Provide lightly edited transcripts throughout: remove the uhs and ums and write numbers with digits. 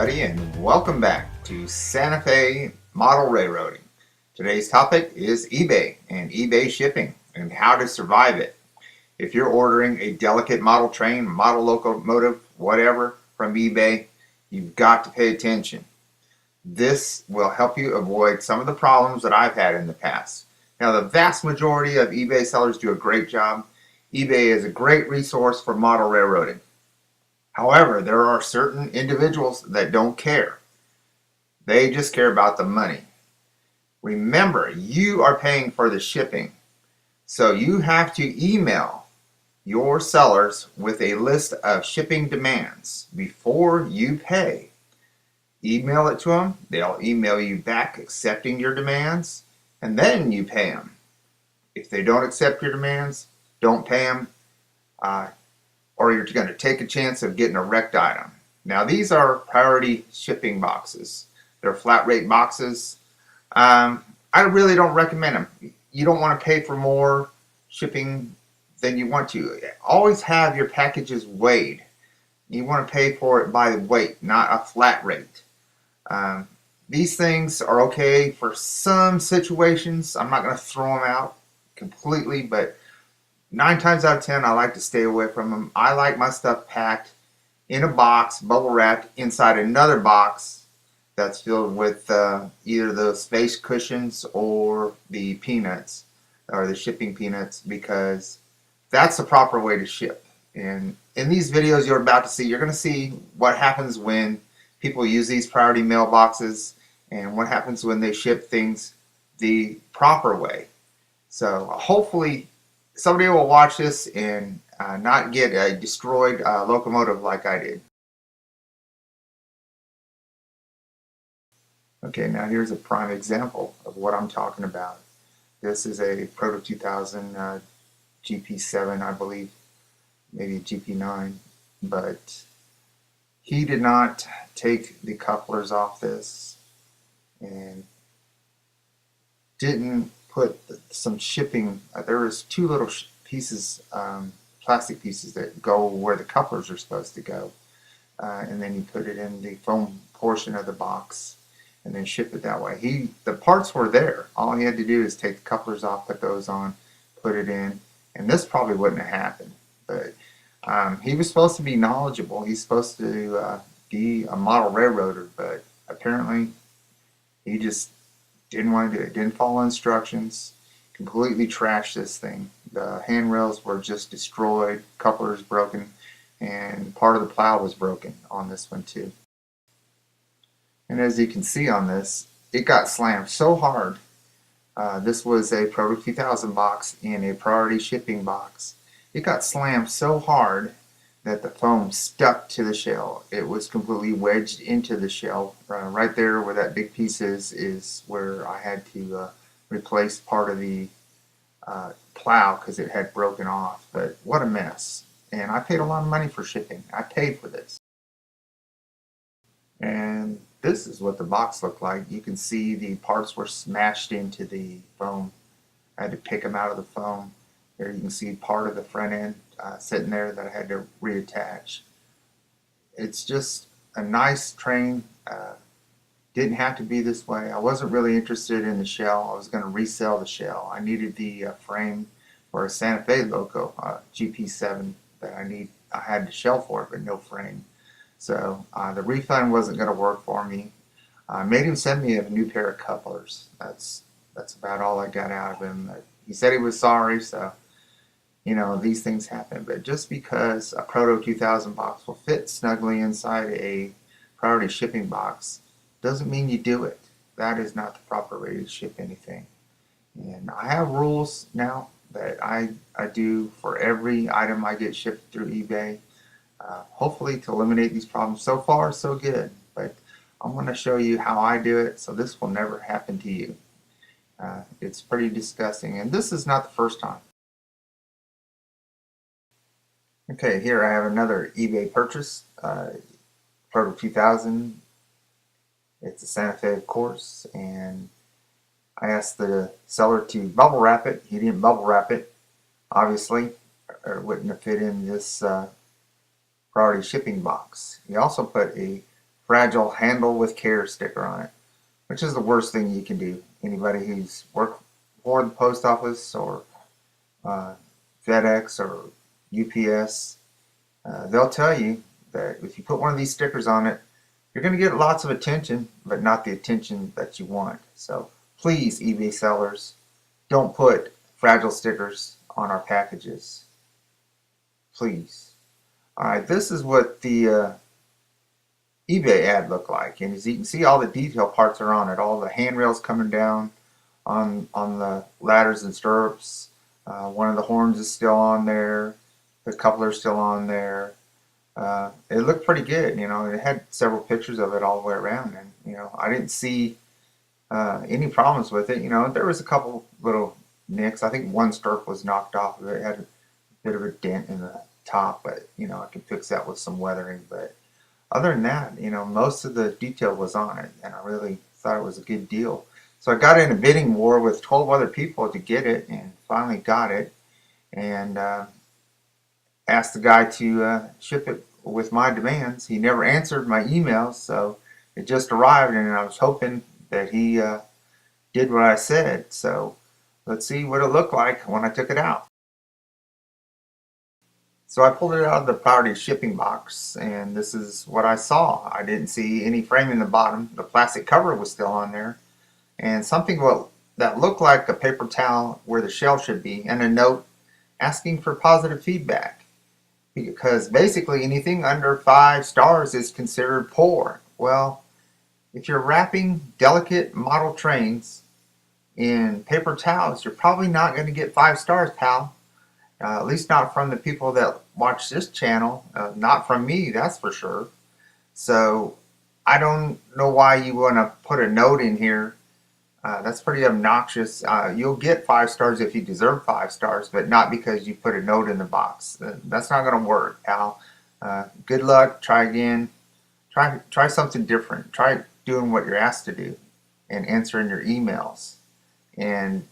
everybody, and welcome back to Santa Fe Model Railroading. Today's topic is eBay and eBay shipping and how to survive it. If you're ordering a delicate model train, model locomotive, whatever from eBay, you've got to pay attention. This will help you avoid some of the problems that I've had in the past. Now, the vast majority of eBay sellers do a great job. eBay is a great resource for model railroading. However, there are certain individuals that don't care. They just care about the money. Remember, you are paying for the shipping. So you have to email your sellers with a list of shipping demands before you pay. Email it to them. They'll email you back accepting your demands, and then you pay them. If they don't accept your demands, don't pay them. Or you're going to take a chance of getting a wrecked item. Now, these are priority shipping boxes. They're flat rate boxes. I really don't recommend them. You don't want to pay for more shipping than you want to. Always have your packages weighed. You want to pay for it by the weight, not a flat rate. These things are okay for some situations. I'm not going to throw them out completely, but 9 times out of 10, I like to stay away from them. I like my stuff packed in a box, bubble wrapped, inside another box that's filled with either the space cushions or the peanuts, or the shipping peanuts, because that's the proper way to ship. And in these videos you're about to see, you're going to see what happens when people use these priority mailboxes and what happens when they ship things the proper way. So hopefully somebody will watch this and not get a destroyed locomotive like I did. Okay, now here's a prime example of what I'm talking about. This is a Proto 2000 GP7, I believe, maybe a GP9, but he did not take the couplers off this and didn't put some shipping. There was 2 little pieces, plastic pieces that go where the couplers are supposed to go, and then you put it in the foam portion of the box and then ship it that way. The parts were there. All he had to do is take the couplers off, put those on, put it in, and this probably wouldn't have happened. But he was supposed to be knowledgeable. He's supposed to be a model railroader, but apparently he just didn't want to do it. Didn't follow instructions. Completely trashed this thing. The handrails were just destroyed. Couplers broken, and part of the plow was broken on this one too. And as you can see on this, it got slammed so hard. This was a Proto 2000 box in a priority shipping box. It got slammed so hard that the foam stuck to the shell. It was completely wedged into the shell. Right there where that big piece is where I had to replace part of the plow because it had broken off. But what a mess. And I paid a lot of money for shipping. I paid for this. And this is what the box looked like. You can see the parts were smashed into the foam. I had to pick them out of the foam. There you can see part of the front end sitting there that I had to reattach. It's just a nice train. Didn't have to be this way. I wasn't really interested in the shell. I was going to resell the shell. I needed the frame for a Santa Fe loco, GP7 that I had the shell for it, but no frame. So the refund wasn't going to work for me. I made him send me a new pair of couplers. That's about all I got out of him. He said he was sorry, so you know, these things happen. But just because a Proto 2000 box will fit snugly inside a priority shipping box doesn't mean you do it. That is not the proper way to ship anything. And I have rules now that I do for every item I get shipped through eBay. Hopefully to eliminate these problems. So far, so good. But I'm going to show you how I do it, so this will never happen to you. It's pretty disgusting, and this is not the first time. Okay, here I have another eBay purchase, Proto 2000. It's a Santa Fe, of course, and I asked the seller to bubble wrap it. He didn't bubble wrap it, obviously, or it wouldn't have fit in this priority shipping box. He also put a fragile handle with care sticker on it, which is the worst thing you can do. Anybody who's worked for the post office or uh, FedEx or UPS, they'll tell you that if you put one of these stickers on it, you're going to get lots of attention, but not the attention that you want. So please, eBay sellers, don't put fragile stickers on our packages. Please. Alright, this is what the eBay ad looked like. And as you can see, all the detail parts are on it. All the handrails coming down on the ladders and stirrups. One of the horns is still on there. The coupler's still on there. It looked pretty good, you know. It had several pictures of it all the way around, and you know, I didn't see any problems with it. You know, there was a couple little nicks. I think one stirrup was knocked off of it. It had a bit of a dent in the top, but you know, I could fix that with some weathering. But other than that, you know, most of the detail was on it, and I really thought it was a good deal. So I got in a bidding war with 12 other people to get it, and finally got it, and asked the guy to ship it with my demands. He never answered my emails, so it just arrived, and I was hoping that he did what I said. So let's see what it looked like when I took it out. So I pulled it out of the priority shipping box, and this is what I saw. I didn't see any frame in the bottom. The plastic cover was still on there, and something that looked like a paper towel where the shell should be, and a note asking for positive feedback. Because basically anything under 5 stars is considered poor. Well, if you're wrapping delicate model trains in paper towels, you're probably not going to get 5 stars, pal. At least not from the people that watch this channel. Not from me, that's for sure. So I don't know why you want to put a note in here. That's pretty obnoxious. You'll get 5 stars if you deserve 5 stars, but not because you put a note in the box. That's not going to work, pal. Good luck. Try again. Try something different. Try doing what you're asked to do, and answering your emails, and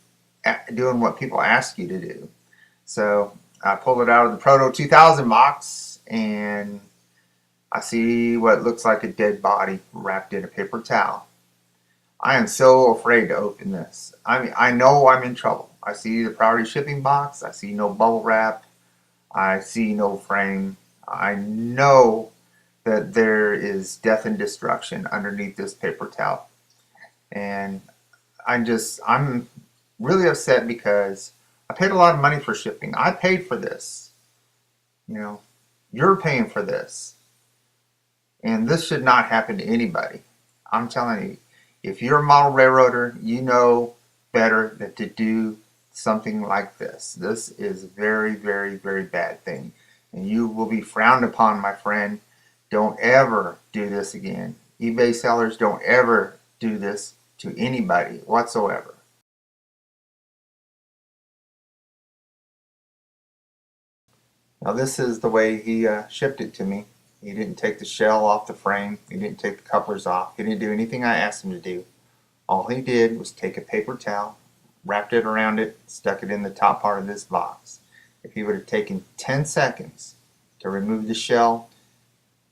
doing what people ask you to do. So I pulled it out of the Proto 2000 box, and I see what looks like a dead body wrapped in a paper towel. I am so afraid to open this. I mean, I know I'm in trouble. I see the priority shipping box. I see no bubble wrap. I see no frame. I know that there is death and destruction underneath this paper towel. And I'm really upset because I paid a lot of money for shipping. I paid for this. You know, you're paying for this. And this should not happen to anybody. I'm telling you, if you're a model railroader, you know better than to do something like this. This is a very, very, very bad thing. And you will be frowned upon, my friend. Don't ever do this again. eBay sellers, don't ever do this to anybody whatsoever. Now this is the way he shipped it to me. He didn't take the shell off the frame. He didn't take the couplers off. He didn't do anything I asked him to do. All he did was take a paper towel, wrapped it around it, stuck it in the top part of this box. If he would have taken 10 seconds to remove the shell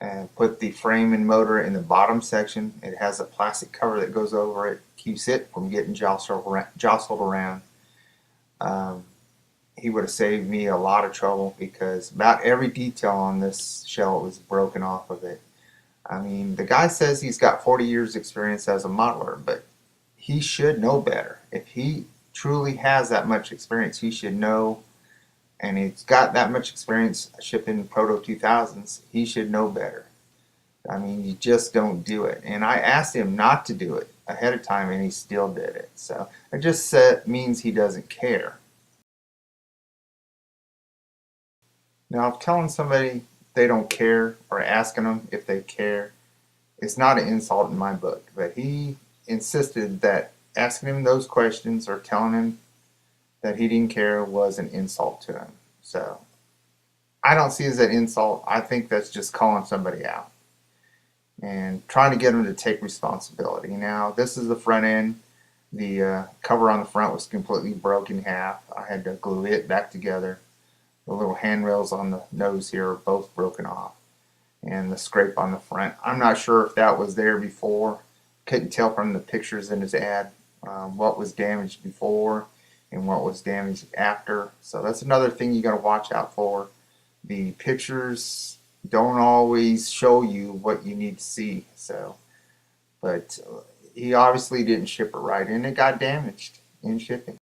and put the frame and motor in the bottom section, it has a plastic cover that goes over it, keeps it from getting jostled around. He would have saved me a lot of trouble, because about every detail on this shell was broken off of it. I mean, the guy says he's got 40 years experience as a modeler, but he should know better. If he truly has that much experience, he should know, and he's got that much experience shipping Proto 2000s, he should know better. I mean, you just don't do it. And I asked him not to do it ahead of time, and he still did it. So it just means he doesn't care. Now, telling somebody they don't care, or asking them if they care, is not an insult in my book. But he insisted that asking him those questions or telling him that he didn't care was an insult to him. So I don't see it as an insult. I think that's just calling somebody out and trying to get them to take responsibility. Now, this is the front end. The cover on the front was completely broken in half. I had to glue it back together. The little handrails on the nose here are both broken off. and the scrape on the front. I'm not sure if that was there before. Couldn't tell from the pictures in his ad what was damaged before and what was damaged after. So that's another thing you got to watch out for. The pictures don't always show you what you need to see. So, but he obviously didn't ship it right, and it got damaged in shipping.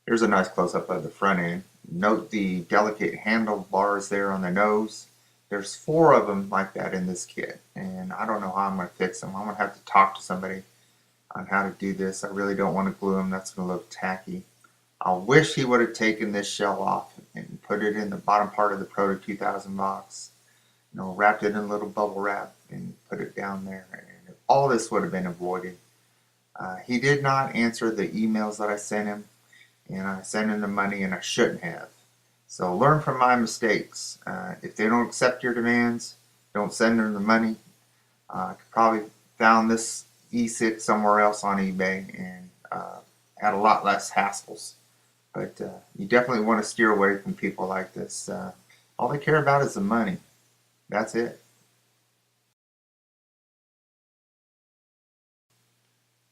Here's a nice close-up of the front end. Note the delicate handlebars there on the nose. There's 4 of them like that in this kit, and I don't know how I'm going to fix them. I'm going to have to talk to somebody on how to do this. I really don't want to glue them. That's going to look tacky. I wish he would have taken this shell off and put it in the bottom part of the Proto 2000 box. Wrapped it in a little bubble wrap and put it down there, and all this would have been avoided. He did not answer the emails that I sent him, and I sent him the money, and I shouldn't have. So learn from my mistakes. If they don't accept your demands, don't send them the money. I could probably found this E6 somewhere else on eBay and had a lot less hassles. But you definitely want to steer away from people like this. All they care about is the money. That's it.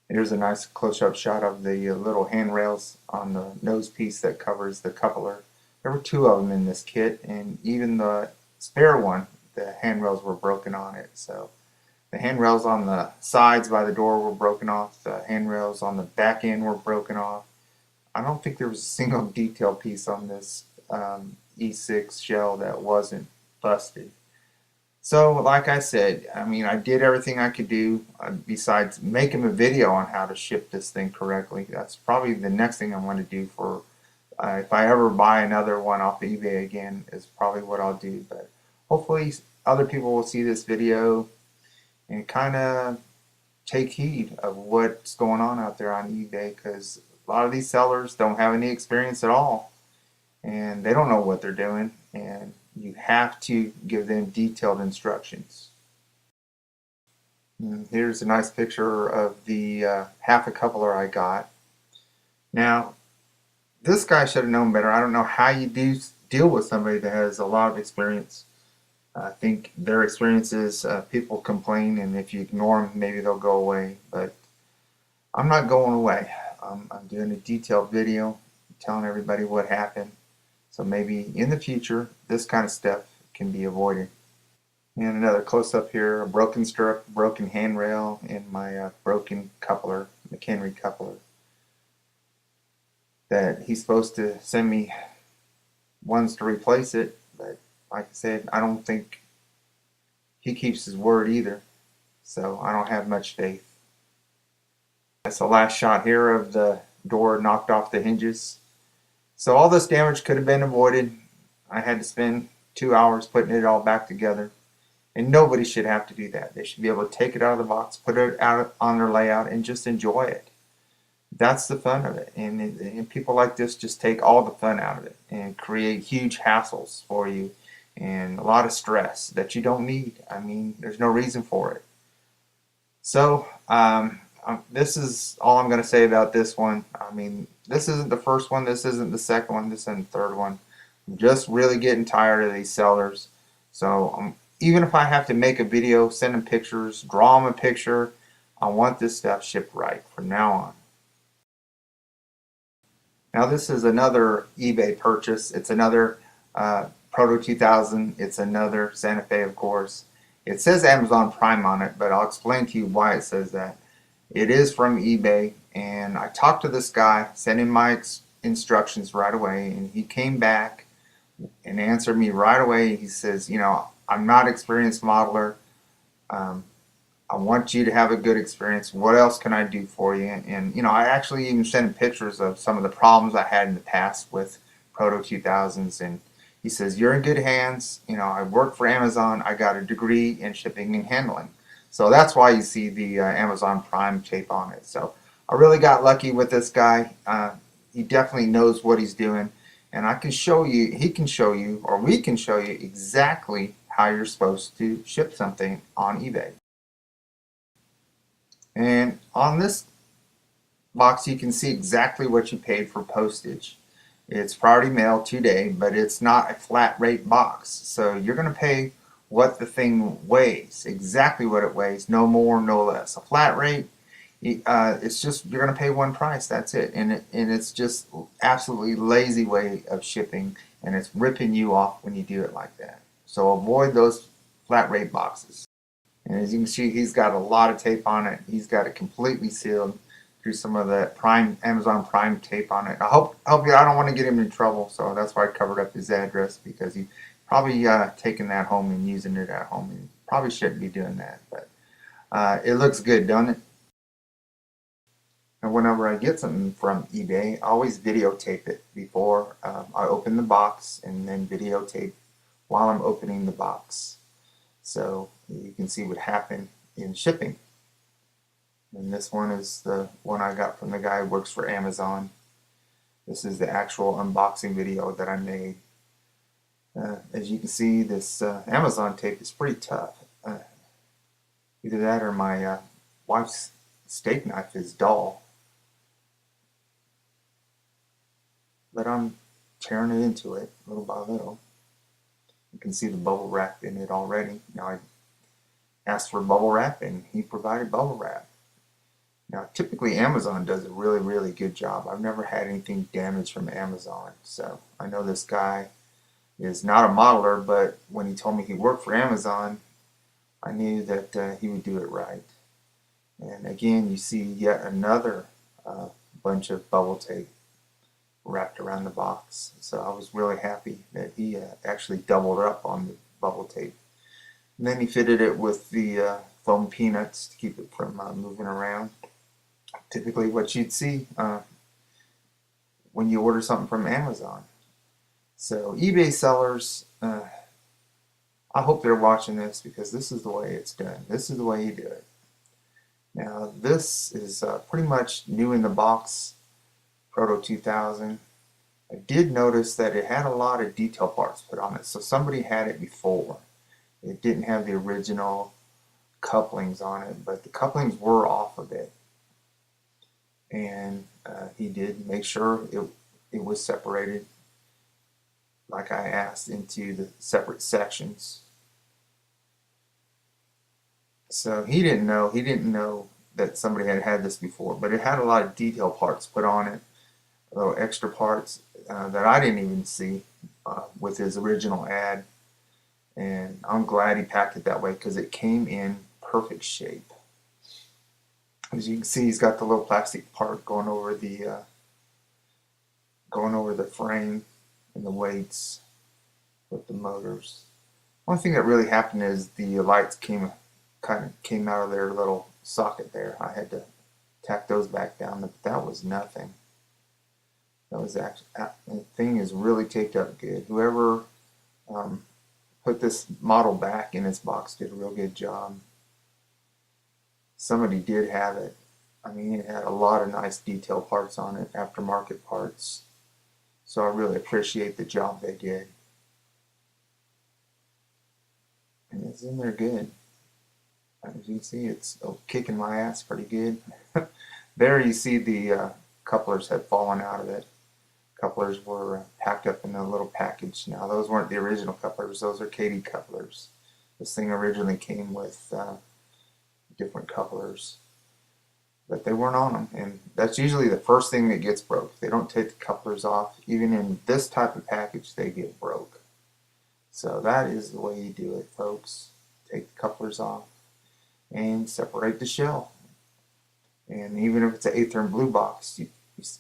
Here's a nice close-up shot of the little handrails on the nose piece that covers the coupler. There were 2 of them in this kit, and even the spare one, the handrails were broken on it. So the handrails on the sides by the door were broken off. The handrails on the back end were broken off. I don't think there was a single detail piece on this E6 shell that wasn't busted. So, like I said, I did everything I could do besides making a video on how to ship this thing correctly. That's probably the next thing I'm going to do for, if I ever buy another one off eBay again, is probably what I'll do. But hopefully other people will see this video and kind of take heed of what's going on out there on eBay, because a lot of these sellers don't have any experience at all, and they don't know what they're doing, and you have to give them detailed instructions. And here's a nice picture of the half a coupler I got. Now, this guy should have known better. I don't know how you deal with somebody that has a lot of experience. I think their experience is people complain, and if you ignore them, maybe they'll go away. But I'm not going away. I'm doing a detailed video telling everybody what happened. So maybe in the future, this kind of stuff can be avoided. And another close-up here, a broken stirrup, broken handrail, and my broken coupler, McHenry coupler, that he's supposed to send me ones to replace it, but like I said, I don't think he keeps his word either, so I don't have much faith. That's the last shot here of the door knocked off the hinges. So all this damage could have been avoided. I had to spend 2 hours putting it all back together. And nobody should have to do that. They should be able to take it out of the box, put it out on their layout, and just enjoy it. That's the fun of it. And people like this just take all the fun out of it and create huge hassles for you and a lot of stress that you don't need. There's no reason for it. So, this is all I'm going to say about this one. This isn't the first one, this isn't the second one, this isn't the third one. I'm just really getting tired of these sellers. So even if I have to make a video, send them pictures, draw them a picture, I want this stuff shipped right from now on. Now this is another eBay purchase. It's another Proto 2000. It's another Santa Fe, of course. It says Amazon Prime on it, but I'll explain to you why it says that. It is from eBay, and I talked to this guy, sent him my instructions right away, and he came back and answered me right away. He says, I'm not an experienced modeler. I want you to have a good experience. What else can I do for you? And I actually even sent him pictures of some of the problems I had in the past with Proto 2000s, and he says, you're in good hands. I work for Amazon. I got a degree in shipping and handling. So that's why you see the Amazon Prime tape on it. So I really got lucky with this guy. He definitely knows what he's doing. And I can show you, he can show you, or we can show you exactly how you're supposed to ship something on eBay. And on this box, you can see exactly what you paid for postage. It's priority mail today, but it's not a flat rate box. So you're going to pay what the thing weighs, exactly what it weighs, no more, no less. A flat rate, it's just you're going to pay one price. That's it, and it's just absolutely lazy way of shipping, and it's ripping you off when you do it like that. So avoid those flat rate boxes. And as you can see, he's got a lot of tape on it. He's got it completely sealed through some of that Amazon Prime tape on it. I don't want to get him in trouble, so that's why I covered up his address, because he probably taking that home and using it at home, and probably shouldn't be doing that. But it looks good, don't it? And whenever I get something from eBay, I always videotape it before I open the box, and then videotape while I'm opening the box, so you can see what happened in shipping. And this one is the one I got from the guy who works for Amazon. This is the actual unboxing video that I made. As you can see, this Amazon tape is pretty tough. Either that or my wife's steak knife is dull. But I'm tearing it into it little by little. You can see the bubble wrap in it already. Now I asked for bubble wrap and he provided bubble wrap. Now, typically Amazon does a really, really good job. I've never had anything damaged from Amazon. So I know this guy is not a modeler, but when he told me he worked for Amazon, I knew that he would do it right. And again, you see yet another bunch of bubble tape wrapped around the box. So I was really happy that he actually doubled up on the bubble tape. And then he fitted it with the foam peanuts to keep it from moving around. Typically what you'd see when you order something from Amazon. So eBay sellers, I hope they're watching this, because this is the way it's done. This is the way you do it. Now this is pretty much new in the box, Proto 2000. I did notice that it had a lot of detail parts put on it, so somebody had it before. It didn't have the original couplings on it, but the couplings were off of it. And he did make sure it was separated like I asked, into the separate sections. So he didn't know that somebody had had this before, but it had a lot of detail parts put on it, little extra parts that I didn't even see with his original ad. And I'm glad he packed it that way, because it came in perfect shape. As you can see, he's got the little plastic part going over the frame and the weights with the motors. One thing that really happened is the lights came out of their little socket there. I had to tack those back down, but that was nothing. That was actually, the thing is really taped up good. Whoever put this model back in its box did a real good job. Somebody did have it. I mean, it had a lot of nice detail parts on it, aftermarket parts. So I really appreciate the job they did. And it's in there good. As you can see, it's kicking my ass pretty good. There you see the couplers had fallen out of it. Couplers were packed up in a little package. Now those weren't the original couplers, those are Katie couplers. This thing originally came with different couplers, but they weren't on them, and that's usually the first thing that gets broke. They don't take the couplers off. Even in this type of package, they get broke. So that is the way you do it, folks. Take the couplers off and separate the shell. And even if it's an Aether and Blue box,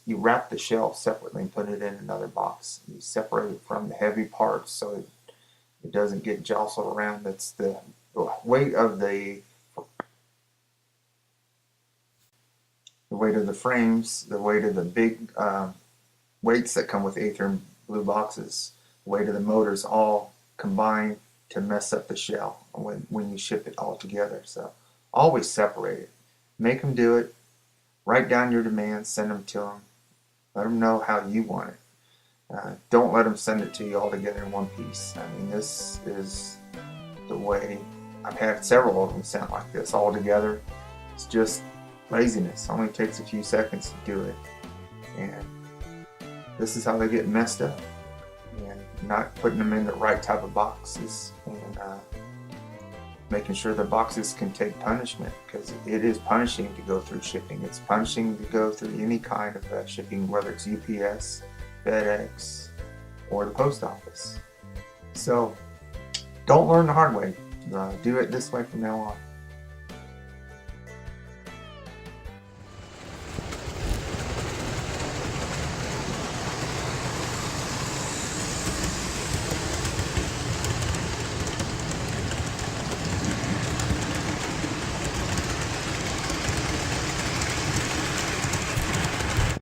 you wrap the shell separately and put it in another box. You separate it from the heavy parts so it doesn't get jostled around. That's the weight of the frames, the weight of the big weights that come with Aether and Blue boxes, the weight of the motors all combine to mess up the shell when you ship it all together. So always separate it. Make them do it. Write down your demands, send them to them. Let them know how you want it. Don't let them send it to you all together in one piece. I mean, this is the way. I've had several of them sent like this all together. It's just laziness. It only takes a few seconds to do it. And this is how they get messed up, and not putting them in the right type of boxes, and making sure the boxes can take punishment, because it is punishing to go through shipping. It's punishing to go through any kind of shipping, whether it's UPS, FedEx, or the post office. So don't learn the hard way. Do it this way from now on.